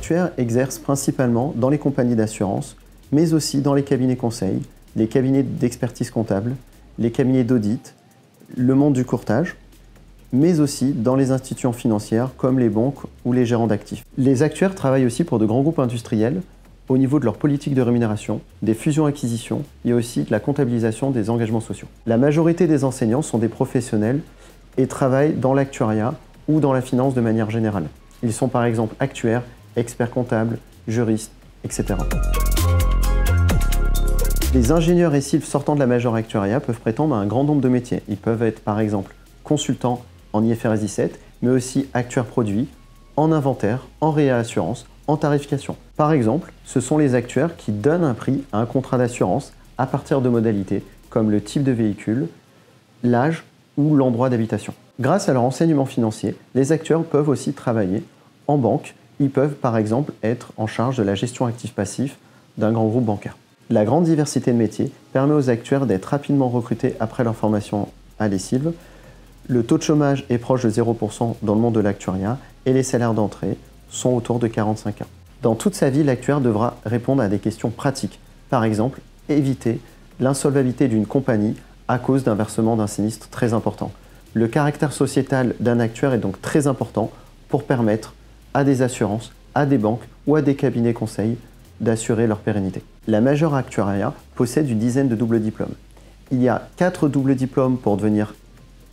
actuaires exercent principalement dans les compagnies d'assurance, mais aussi dans les cabinets conseils, les cabinets d'expertise comptable, les cabinets d'audit, le monde du courtage, mais aussi dans les institutions financières comme les banques ou les gérants d'actifs. Les actuaires travaillent aussi pour de grands groupes industriels au niveau de leur politique de rémunération, des fusions-acquisitions et aussi de la comptabilisation des engagements sociaux. La majorité des enseignants sont des professionnels et travaillent dans l'actuariat ou dans la finance de manière générale. Ils sont par exemple actuaires, experts comptables, juristes, etc. Les ingénieurs et civils sortant de la majeure actuariat peuvent prétendre à un grand nombre de métiers. Ils peuvent être par exemple consultants en IFRS 17, mais aussi actuaires produits, en inventaire, en réassurance, en tarification. Par exemple, ce sont les actuaires qui donnent un prix à un contrat d'assurance à partir de modalités comme le type de véhicule, l'âge ou l'endroit d'habitation. Grâce à leur enseignement financier, les actuaires peuvent aussi travailler en banque. Ils peuvent par exemple être en charge de la gestion actif-passif d'un grand groupe bancaire. La grande diversité de métiers permet aux actuaires d'être rapidement recrutés après leur formation à l'ESILV. Le taux de chômage est proche de 0% dans le monde de l'actuariat et les salaires d'entrée sont autour de 45 ans. Dans toute sa vie, l'actuaire devra répondre à des questions pratiques. Par exemple, éviter l'insolvabilité d'une compagnie à cause d'un versement d'un sinistre très important. Le caractère sociétal d'un actuaire est donc très important pour permettre à des assurances, à des banques ou à des cabinets conseils d'assurer leur pérennité. La majeure actuariat possède une dizaine de doubles diplômes. Il y a 4 doubles diplômes pour devenir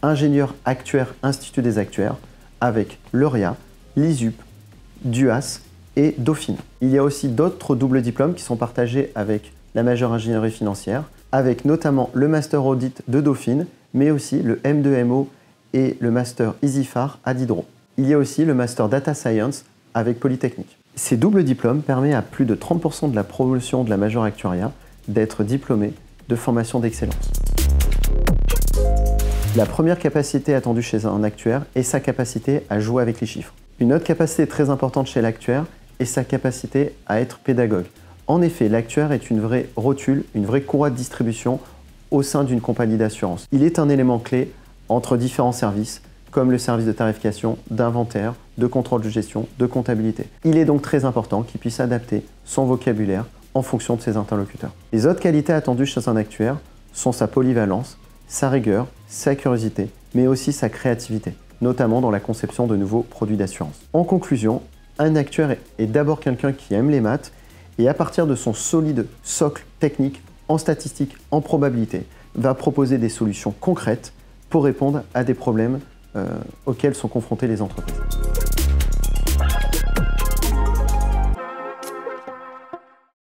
ingénieur actuaire Institut des actuaires avec l'EURIA, l'ISUP, DUAS et Dauphine. Il y a aussi d'autres doubles diplômes qui sont partagés avec la majeure ingénierie financière, avec notamment le Master Audit de Dauphine, mais aussi le M2MO et le Master EasyFAR à Diderot. Il y a aussi le Master Data Science avec Polytechnique. Ces doubles diplômes permettent à plus de 30% de la promotion de la majeure actuariat d'être diplômé de formation d'excellence. La première capacité attendue chez un actuaire est sa capacité à jouer avec les chiffres. Une autre capacité très importante chez l'actuaire est sa capacité à être pédagogue. En effet, l'actuaire est une vraie rotule, une vraie courroie de distribution au sein d'une compagnie d'assurance. Il est un élément clé entre différents services, comme le service de tarification, d'inventaire, de contrôle de gestion, de comptabilité. Il est donc très important qu'il puisse adapter son vocabulaire en fonction de ses interlocuteurs. Les autres qualités attendues chez un actuaire sont sa polyvalence, sa rigueur, sa curiosité, mais aussi sa créativité, notamment dans la conception de nouveaux produits d'assurance. En conclusion, un actuaire est d'abord quelqu'un qui aime les maths et à partir de son solide socle technique en statistique, en probabilité, va proposer des solutions concrètes pour répondre à des problèmes auxquels sont confrontées les entreprises.